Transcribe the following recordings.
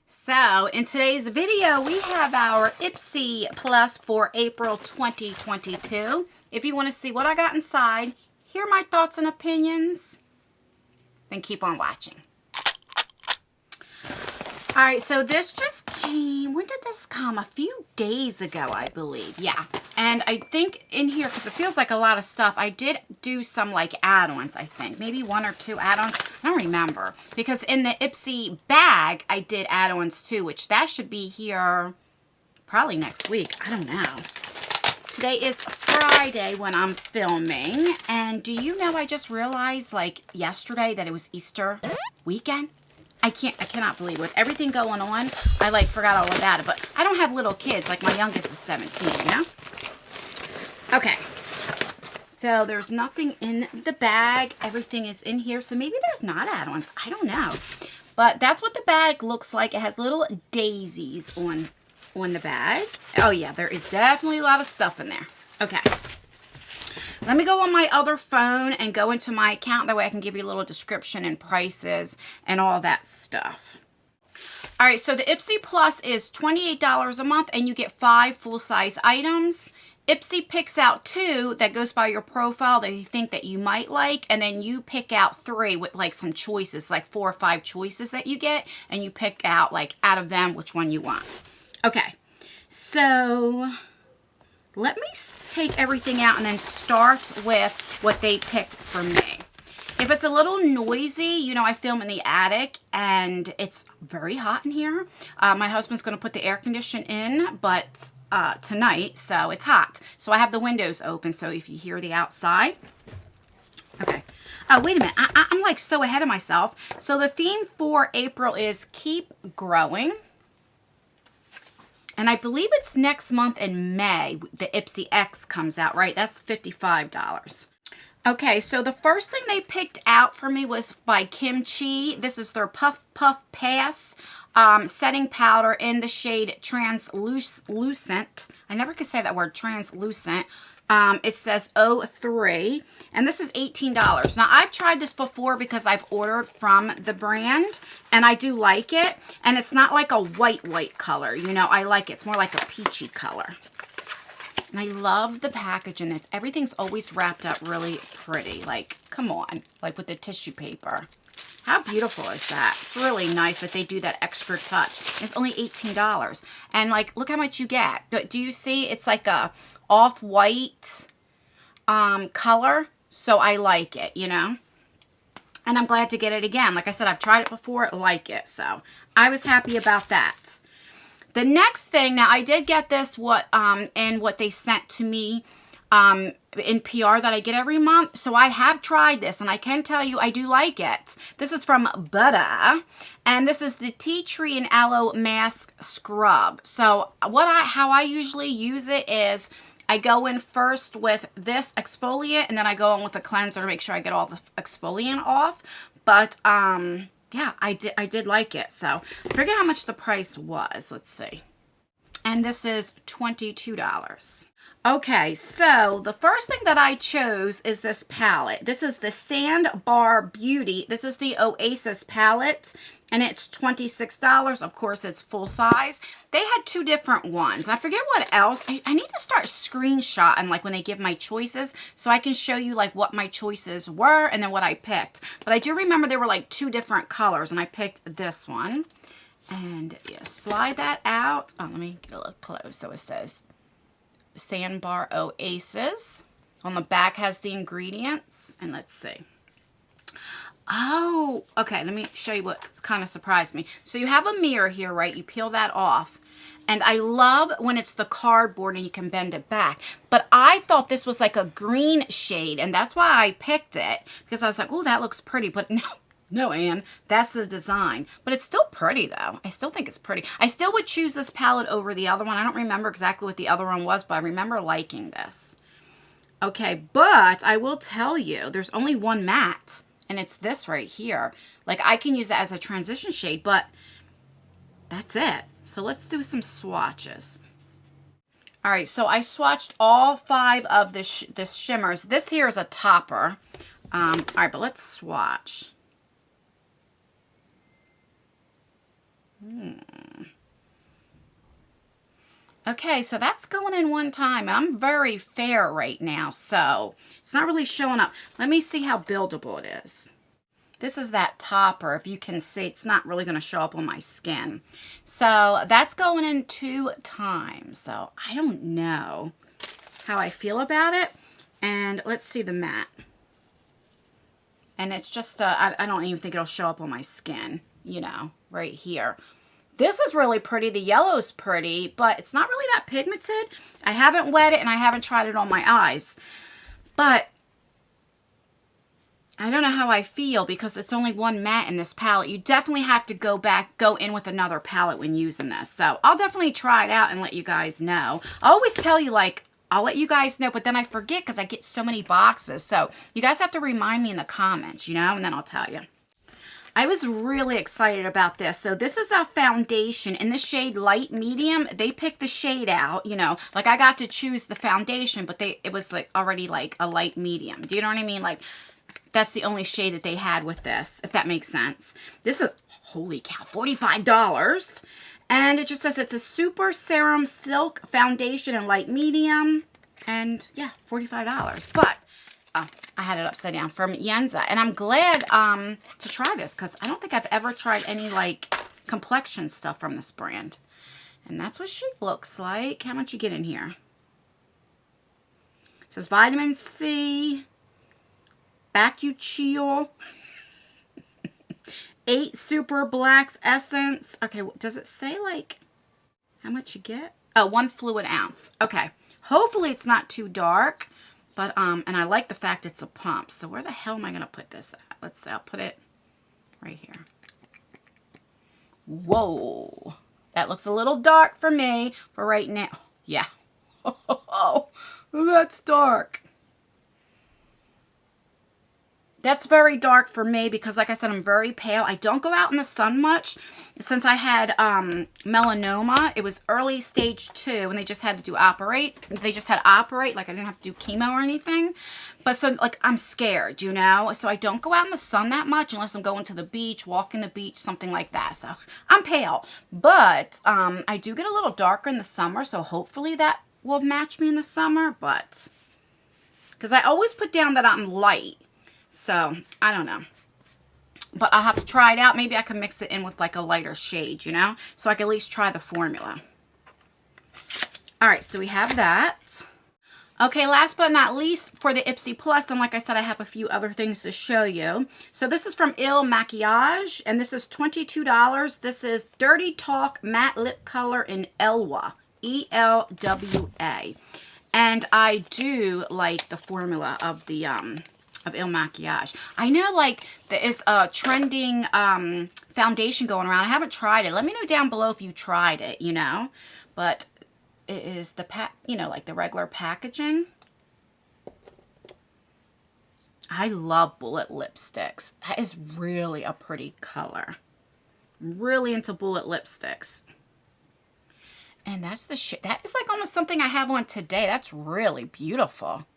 So in today's video, we have our Ipsy Plus for April 2022. If you want to see what I got inside, hear my thoughts and opinions, then keep on watching. All right, so this just came, when did this come? A few days ago, I believe. Yeah, and I think in here, because it feels like a lot of stuff, I did do some like add-ons, I think. Maybe 1 or 2 add-ons. I don't remember. Because in the Ipsy bag, I did add-ons too, which that should be here probably next week. I don't know. Today is Friday when I'm filming. And do you know, I just realized like yesterday that it was Easter weekend? I cannot believe with everything going on, I like forgot all about it. But I don't have little kids, like my youngest is 17, you know? Okay. So there's nothing in the bag. Everything is in here. So maybe there's not add-ons. I don't know. But that's what the bag looks like. It has little daisies on the bag. Oh yeah, there is definitely a lot of stuff in there. Okay. Let me go on my other phone and go into my account. That way I can give you a little description and prices and all that stuff. All right, so the Ipsy Plus is $28 a month and you get 5 full-size items. Ipsy picks out 2 that goes by your profile that you think that you might like, and then you pick out 3 with like some choices, like 4 or 5 choices that you get, and you pick out like out of them which one you want. Okay, so let me take everything out and then start with what they picked for me. If it's a little noisy, you know, I film in the attic and it's very hot in here. My husband's going to put the air condition in, but tonight, so it's hot. So I have the windows open, so if you hear the outside. Okay. Oh, wait a minute. I'm like so ahead of myself. So the theme for April is Keep Growing. And I believe it's next month in May, the Ipsy X comes out, right? That's $55. Okay, so the first thing they picked out for me was by Kimchi. This is their Puff Puff Pass setting powder in the shade Translucent. I never could say that word, translucent. It says 03, and this is $18. Now, I've tried this before because I've ordered from the brand, and I do like it. And it's not like a white color, you know. I like it. It's more like a peachy color. And I love the package in this. Everything's always wrapped up really pretty. Like, come on. Like with the tissue paper. How beautiful is that? It's really nice that they do that extra touch. It's only $18. And like, look how much you get. But do you see? It's like a off-white color. So I like it, you know. And I'm glad to get it again. Like I said, I've tried it before. I like it. So I was happy about that. The next thing, now I did get this in what they sent to me in PR that I get every month. So I have tried this and I can tell you I do like it. This is from Buddha, and this is the Tea Tree and Aloe Mask Scrub. So how I usually use it is I go in first with this exfoliant and then I go in with a cleanser to make sure I get all the exfoliant off. But yeah, I did like it. So I forget how much the price was. Let's see. And this is $22. Okay, so the first thing that I chose is this palette. This is the Sandbar Beauty. This is the Oasis palette, and it's $26. Of course, it's full size. They had 2 different ones. I forget what else. I need to start screenshotting, like when they give my choices, so I can show you like what my choices were and then what I picked. But I do remember there were like 2 different colors, and I picked this one. And yeah, slide that out. Oh, let me get a little close. So it says Sandbar Oasis. On the back has the ingredients. And let's see. Oh, okay. Let me show you what kind of surprised me. So you have a mirror here, right? You peel that off. And I love when it's the cardboard and you can bend it back. But I thought this was like a green shade. And that's why I picked it. Because I was like, oh, that looks pretty. But no. No, Anne, that's the design. But it's still pretty, though. I still think it's pretty. I still would choose this palette over the other one. I don't remember exactly what the other one was, but I remember liking this. Okay, but I will tell you, there's only one matte, and it's this right here. Like, I can use it as a transition shade, but that's it. So let's do some swatches. All right, so I swatched all 5 of this shimmers. This here is a topper. All right, but let's swatch. Okay, so that's going in one time, and I'm very fair right now, so it's not really showing up. Let me see how buildable it is. This is that topper. If you can see, it's not really going to show up on my skin. So that's going in 2 times. So I don't know how I feel about it. And let's see the matte. And it's just, I don't even think it'll show up on my skin, you know, right here. This is really pretty. The yellow's pretty, but it's not really that pigmented. I haven't wet it and I haven't tried it on my eyes. But I don't know how I feel because it's only one matte in this palette. You definitely have to go in with another palette when using this. So I'll definitely try it out and let you guys know. I always tell you, like, I'll let you guys know, but then I forget because I get so many boxes. So you guys have to remind me in the comments, you know, and then I'll tell you. I was really excited about this. So this is a foundation in the shade light medium. They picked the shade out, you know, like I got to choose the foundation, but it was like already like a light medium. Do you know what I mean? Like that's the only shade that they had with this, if that makes sense. This is, holy cow, $45. And it just says it's a super serum silk foundation in light medium. And yeah, $45. But I had it upside down from Yenza. And I'm glad to try this because I don't think I've ever tried any like complexion stuff from this brand. And that's what she looks like. How much you get in here? It says vitamin C, Bacuchiol, 8 super blacks essence. Okay, does it say like how much you get? Oh, 1 fluid ounce. Okay. Hopefully it's not too dark. But, and I like the fact it's a pump. So where the hell am I going to put this at? Let's see. I'll put it right here. Whoa. That looks a little dark for me for right now. Yeah. Oh, that's dark. That's very dark for me because, like I said, I'm very pale. I don't go out in the sun much. Since I had melanoma, it was early stage 2, and they just had to do operate. They just had to operate, like I didn't have to do chemo or anything. But so, like, I'm scared, you know? So I don't go out in the sun that much unless I'm going to the beach, walking the beach, something like that. So I'm pale. But I do get a little darker in the summer, so hopefully that will match me in the summer. But, because I always put down that I'm light. So, I don't know. But I'll have to try it out. Maybe I can mix it in with like a lighter shade, you know? So I can at least try the formula. Alright, so we have that. Okay, last but not least, for the Ipsy Plus, and like I said, I have a few other things to show you. So this is from Il Maquillage, and this is $22. This is Dirty Talk Matte Lip Color in Elwa. E-L-W-A. And I do like the formula of the, of Il Maquillage. I know like there is a trending foundation going around. I haven't tried it. Let me know down below if you tried it, you know. But it is the you know, like the regular packaging. I love bullet lipsticks. That is really a pretty color. I'm really into bullet lipsticks. And that's the shit. That is like almost something I have on today. That's really beautiful.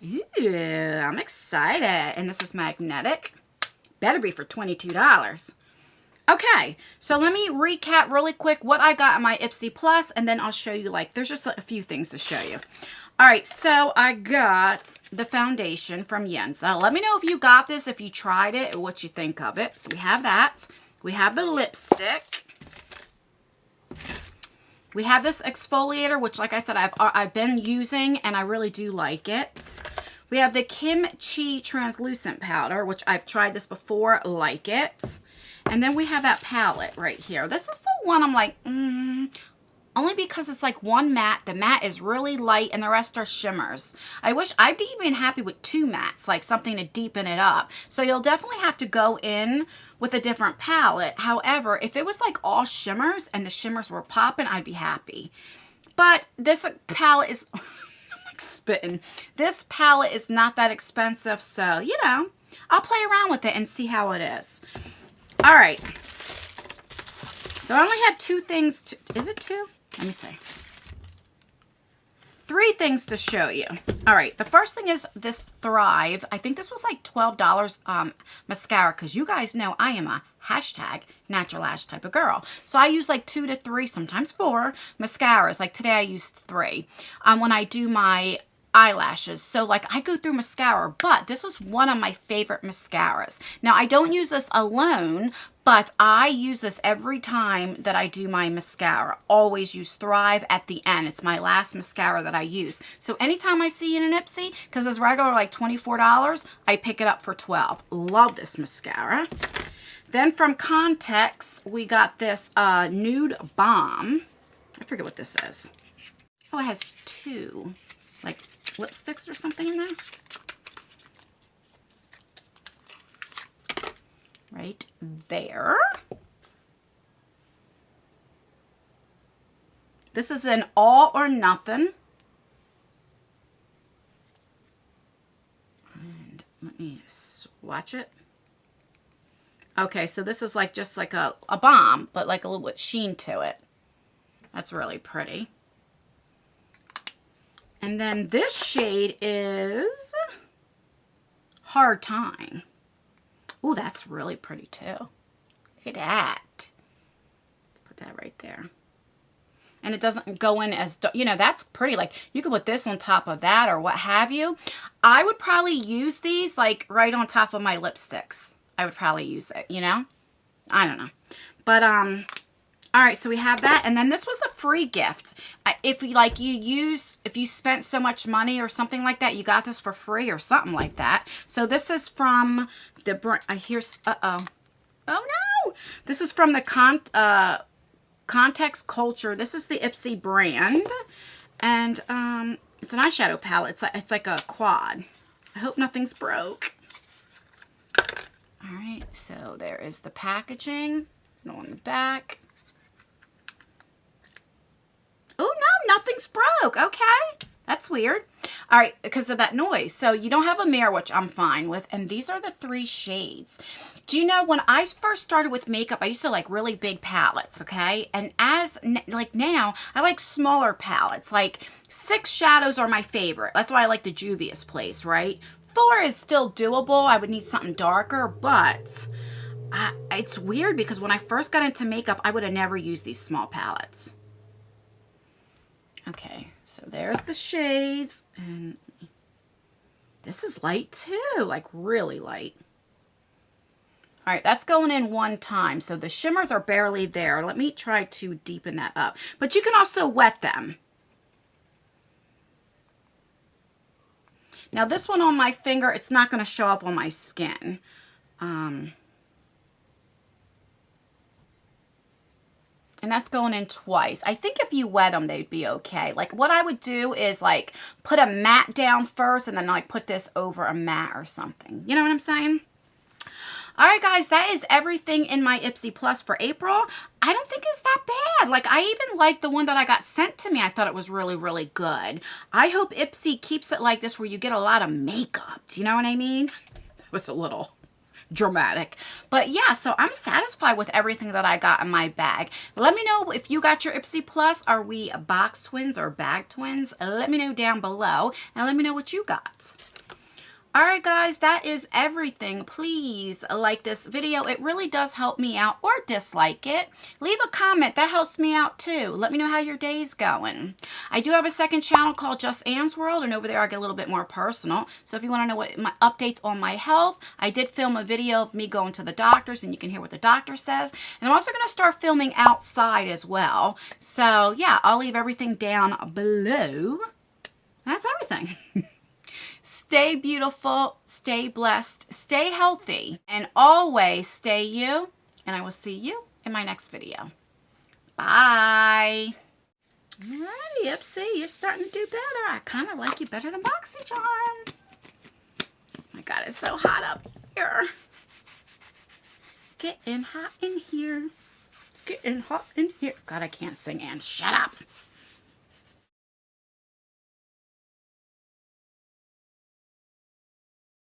Ooh, I'm excited. And this is magnetic. Better be for $22. Okay, so let me recap really quick what I got in my Ipsy Plus, and then I'll show you, like, there's just a few things to show you. All right, so I got the foundation from Yenza. Let me know if you got this, if you tried it, or what you think of it. So we have that. We have the lipstick. We have this exfoliator, which, like I said, I've been using, and I really do like it. We have the Kimchi translucent powder, which I've tried this before, like it. And then we have that palette right here. This is the one I'm like, only because it's like one matte. The matte is really light, and the rest are shimmers. I wish I'd be even happy with 2 mattes, like something to deepen it up. So you'll definitely have to go in with a different palette. However, if it was like all shimmers and the shimmers were popping, I'd be happy. But this palette is, I'm like spitting. This palette is not that expensive, so, you know, I'll play around with it and see how it is. All right. So I only have 2 things to, is it 2? Let me see. 3 things to show you. All right, the first thing is this Thrive. I think this was like $12 mascara, because you guys know I am a hashtag natural lash type of girl. So I use like 2 to 3, sometimes 4 mascaras. Like today I used 3 when I do my eyelashes. So like I go through mascara, but this was one of my favorite mascaras. Now I don't use this alone, but I use this every time that I do my mascara. Always use Thrive at the end. It's my last mascara that I use. So anytime I see it in an Ipsy, because it's regular like $24, I pick it up for $12. Love this mascara. Then from Context, we got this Nude Bomb. I forget what this is. Oh, it has 2 like lipsticks or something in there. Right there. This is an all or nothing. And let me swatch it. Okay, so this is like just like a balm, but like a little bit sheen to it. That's really pretty. And then this shade is Hard Time. Oh, that's really pretty too. Look at that. Put that right there. And it doesn't go in as, you know, that's pretty. Like you could put this on top of that or what have you. I would probably use these like right on top of my lipsticks. I would probably use it, you know? I don't know. But, all right, so we have that. And then this was a free gift. If you spent so much money or something like that, you got this for free or something like that. So this is from the brand, oh no. This is from the Context Culture. This is the Ipsy brand. And it's an eyeshadow palette. It's like a quad. I hope nothing's broke. All right, so there is the packaging on the back. Oh, no, nothing's broke. Okay, that's weird. All right, because of that noise. So you don't have a mirror, which I'm fine with. And these are the 3 shades. Do you know, when I first started with makeup, I used to like really big palettes, okay? And like now, I like smaller palettes. Like 6 shadows are my favorite. That's why I like the Juvia's Place, right? 4 is still doable. I would need something darker, but it's weird because when I first got into makeup, I would have never used these small palettes. Okay, so there's the shades, and this is light too, like really light. All right, that's going in one time, so the shimmers are barely there. Let me try to deepen that up, but you can also wet them. Now this one on my finger, it's not going to show up on my skin. And that's going in twice. I think if you wet them, they'd be okay. Like what I would do is like put a matte down first and then like put this over a matte or something. You know what I'm saying? All right, guys, that is everything in my Ipsy Plus for April. I don't think it's that bad. Like, I even like the one that I got sent to me. I thought it was really, really good. I hope Ipsy keeps it like this where you get a lot of makeup. Do you know what I mean? It was a little dramatic. But yeah, so I'm satisfied with everything that I got in my bag. Let me know if you got your Ipsy Plus. Are we box twins or bag twins? Let me know down below and let me know what you got. Alright guys, that is everything. Please like this video. It really does help me out, or dislike it. Leave a comment. That helps me out too. Let me know how your day's going. I do have a second channel called Just Anne's World, and over there I get a little bit more personal. So if you want to know what my updates on my health, I did film a video of me going to the doctors, and you can hear what the doctor says. And I'm also going to start filming outside as well. So yeah, I'll leave everything down below. That's everything. Stay beautiful, stay blessed, stay healthy, and always stay you. And I will see you in my next video. Bye. Alrighty, Ipsy, you're starting to do better. I kind of like you better than Boxycharm. Oh my God, it's so hot up here. Getting hot in here. Getting hot in here. God, I can't sing, Anne. Shut up.